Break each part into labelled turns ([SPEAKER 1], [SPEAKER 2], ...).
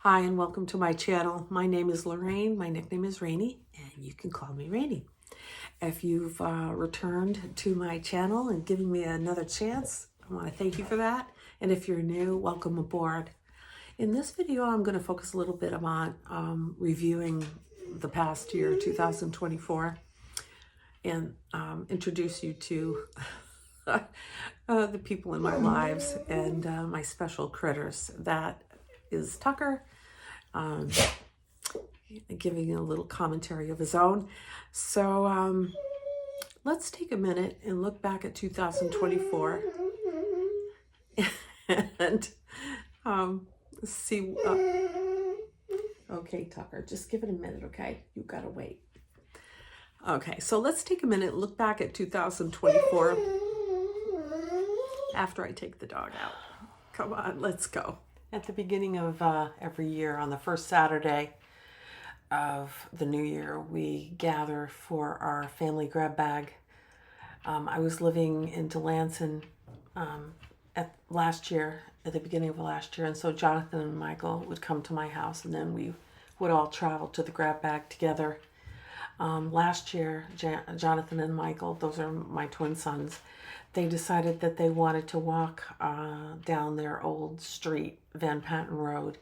[SPEAKER 1] Hi and welcome to my channel. My name is Lorraine. My nickname is Rainy and you can call me Rainy. If you've returned to my channel and given me another chance, I want to thank you for that. And if you're new, welcome aboard. In this video, I'm going to focus a little bit on reviewing the past year, 2024, and introduce you to the people in my lives and my special critters. That is Tucker, giving a little commentary of his own. So let's take a minute and look back at 2024 and see. Okay, Tucker, just give it a minute, okay? You gotta wait. Okay, so let's take a minute and look back at 2024 after I take the dog out. Come on, let's go. At the beginning of every year, on the first Saturday of the new year, we gather for our family grab bag. I was living in Delanson at the beginning of last year, and so Jonathan and Michael would come to my house, and then we would all travel to the grab bag together. Last year, Jonathan and Michael, those are my twin sons, they decided that they wanted to walk down their old street, Van Patten Road.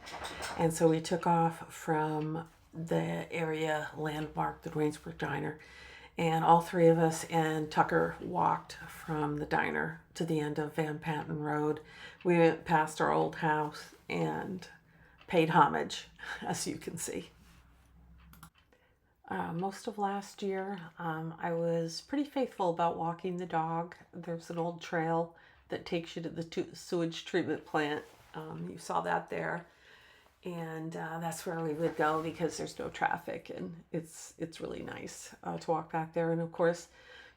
[SPEAKER 1] And so we took off from the area landmark, the Waynesburg Diner, and all three of us and Tucker walked from the diner to the end of Van Patten Road. We went past our old house and paid homage, as you can see. Most of last year, I was pretty faithful about walking the dog. There's an old trail that takes you to the sewage treatment plant. You saw that there. And that's where we would go because there's no traffic, and it's really nice to walk back there. And of course,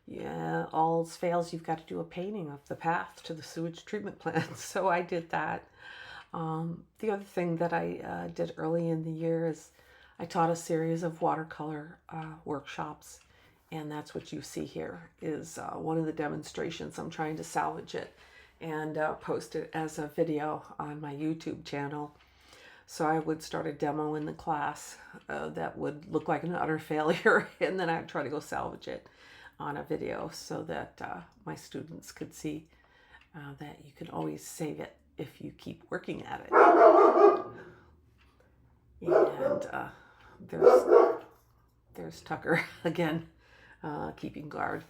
[SPEAKER 1] yeah, all else fails, you've got to do a painting of the path to the sewage treatment plant. So I did that. The other thing that I did early in the year is I taught a series of watercolor workshops, and that's what you see here is one of the demonstrations. I'm trying to salvage it and post it as a video on my YouTube channel. So I would start a demo in the class that would look like an utter failure, and then I'd try to go salvage it on a video so that my students could see that you can always save it if you keep working at it. And there's Tucker again, keeping guard.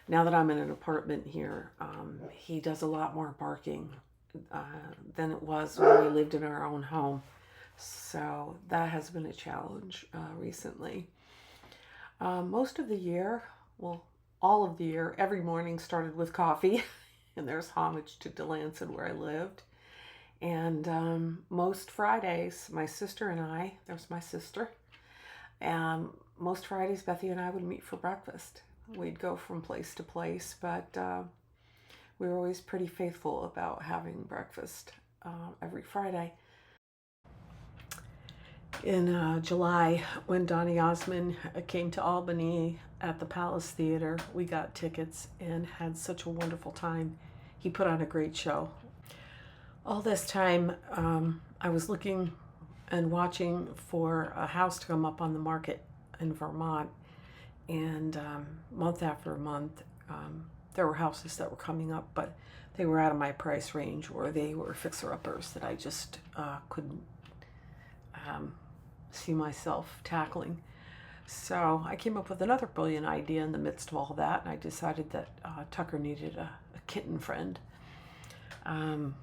[SPEAKER 1] Now that I'm in an apartment here, he does a lot more barking than it was when we lived in our own home. So that has been a challenge recently. Most of the year, well, all of the year, every morning started with coffee. And there's homage to Delanson where I lived. And most Fridays, my sister and I, there's my sister, most Fridays, Bethy and I would meet for breakfast. We'd go from place to place, but we were always pretty faithful about having breakfast every Friday. In July, when Donny Osmond came to Albany at the Palace Theater, we got tickets and had such a wonderful time. He put on a great show. All this time, I was looking and watching for a house to come up on the market in Vermont. And month after month, there were houses that were coming up, but they were out of my price range, or they were fixer-uppers that I just couldn't see myself tackling. So I came up with another brilliant idea in the midst of all of that, and I decided that Tucker needed a kitten friend. And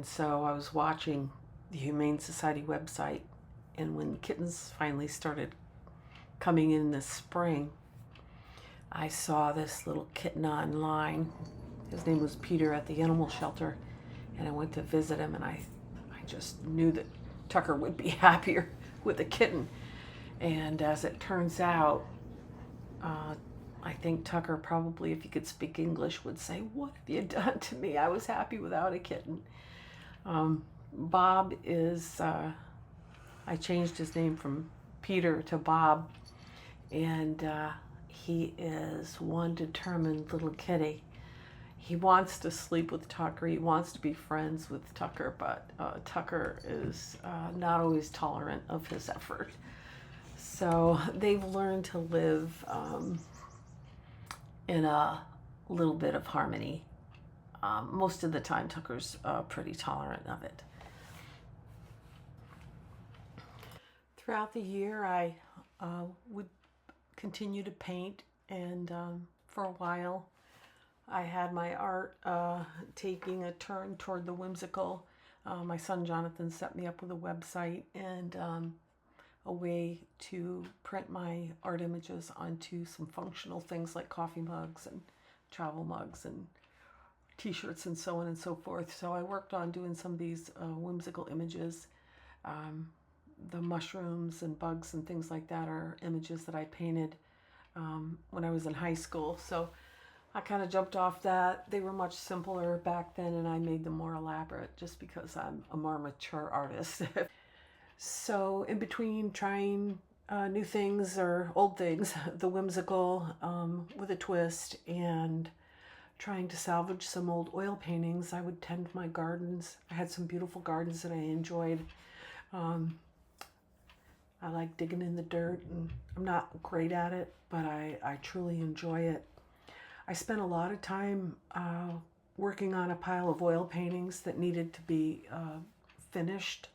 [SPEAKER 1] so I was watching the Humane Society website, and when kittens finally started coming in this spring, I saw this little kitten online. His name was Peter at the animal shelter, and I went to visit him, and I just knew that Tucker would be happier with a kitten. And as it turns out, I think Tucker probably, if he could speak English, would say, "What have you done to me? I was happy without a kitten." Bob is, I changed his name from Peter to Bob, and he is one determined little kitty. he wants to sleep with Tucker. He wants to be friends with Tucker, but Tucker is not always tolerant of his effort. So they've learned to live in a little bit of harmony. Most of the time, Tucker's pretty tolerant of it. Throughout the year, I would continue to paint, and for a while, I had my art taking a turn toward the whimsical. My son Jonathan set me up with a website and a way to print my art images onto some functional things like coffee mugs and travel mugs and t-shirts and so on and so forth. So I worked on doing some of these whimsical images. The mushrooms and bugs and things like that are images that I painted when I was in high school. So I kind of jumped off that. They were much simpler back then, and I made them more elaborate just because I'm a more mature artist. So in between trying new things or old things, the whimsical with a twist, and trying to salvage some old oil paintings, I would tend my gardens. I had some beautiful gardens that I enjoyed. I like digging in the dirt, and I'm not great at it, but I truly enjoy it. I spent a lot of time working on a pile of oil paintings that needed to be finished.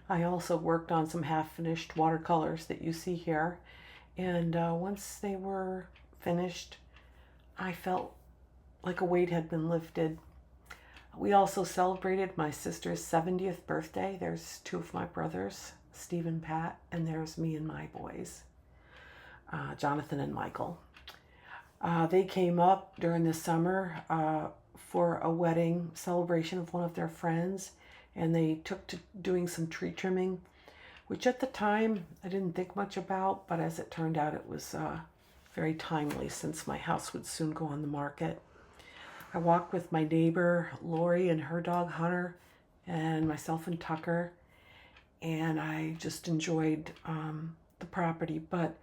[SPEAKER 1] I also worked on some half-finished watercolors that you see here, and once they were finished, I felt like a weight had been lifted. We also celebrated my sister's 70th birthday. There's two of my brothers, Steve and Pat, and there's me and my boys, Jonathan and Michael. They came up during the summer for a wedding celebration of one of their friends, and they took to doing some tree trimming, which at the time I didn't think much about, but as it turned out, it was very timely since my house would soon go on the market. I walked with my neighbor Lori and her dog Hunter, and myself and Tucker, and I just enjoyed the property. But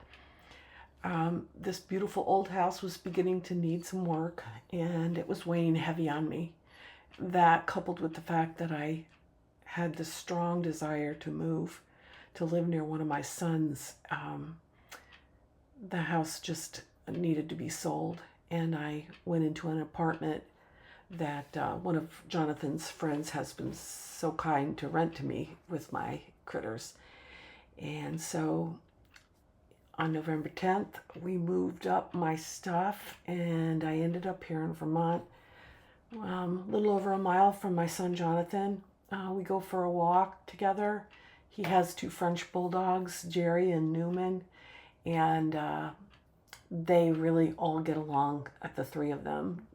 [SPEAKER 1] this beautiful old house was beginning to need some work, and it was weighing heavy on me. That, coupled with the fact that I had this strong desire to move, to live near one of my sons, the house just needed to be sold. And I went into an apartment that one of Jonathan's friends has been so kind to rent to me with my critters. And so on November 10th, we moved up my stuff, and I ended up here in Vermont, a little over a mile from my son Jonathan. We go for a walk together. He has two French bulldogs, Jerry and Newman, and they really all get along at the three of them.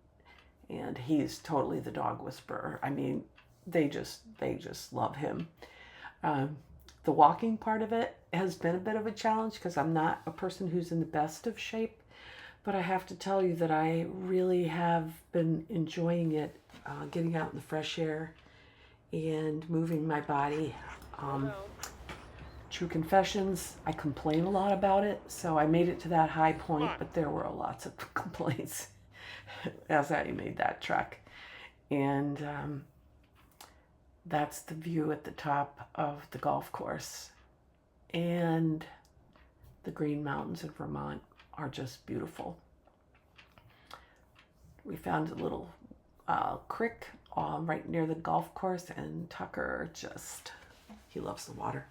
[SPEAKER 1] And he's totally the dog whisperer. I mean, they just love him. The walking part of it has been a bit of a challenge because I'm not a person who's in the best of shape, but I have to tell you that I really have been enjoying it, getting out in the fresh air and moving my body. True confessions, I complain a lot about it, so I made it to that high point, but there were lots of complaints as I made that trek. And that's the view at the top of the golf course. And the Green Mountains in Vermont are just beautiful. We found a little creek right near the golf course, and Tucker he loves the water.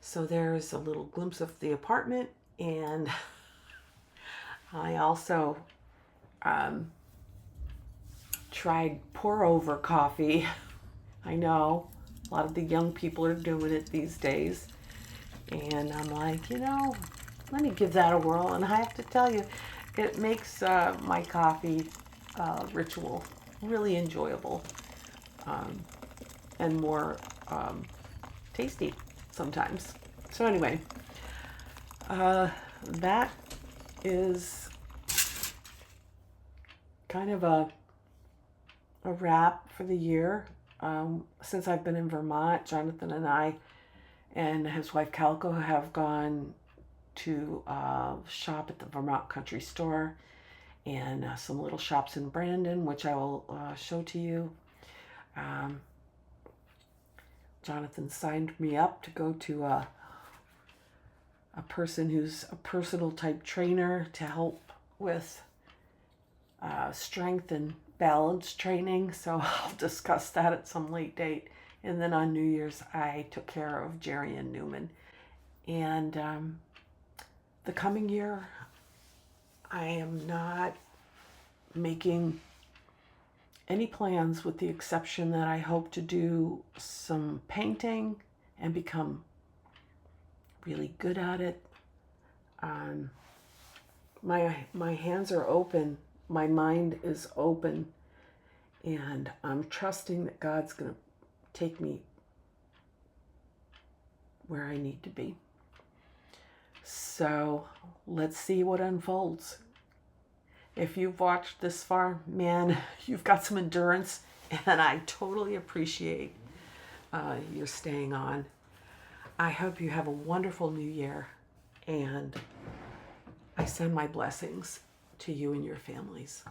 [SPEAKER 1] So there's a little glimpse of the apartment, and I also tried pour-over coffee. I know a lot of the young people are doing it these days, and I'm like, let me give that a whirl. And I have to tell you, it makes my coffee ritual really enjoyable and more tasty sometimes. So anyway, that is kind of a wrap for the year. Since I've been in Vermont, Jonathan and I and his wife Calico have gone to shop at the Vermont Country Store, and some little shops in Brandon, which I will show to you. Jonathan signed me up to go to a person who's a personal type trainer to help with strength and balance training. So I'll discuss that at some late date. And then on New Year's, I took care of Jerry and Newman. And the coming year, I am not making any plans with the exception that I hope to do some painting and become really good at it. My hands are open, my mind is open, and I'm trusting that God's going to take me where I need to be. So let's see what unfolds. If you've watched this far, man, you've got some endurance, and I totally appreciate your staying on. I hope you have a wonderful new year, and I send my blessings to you and your families.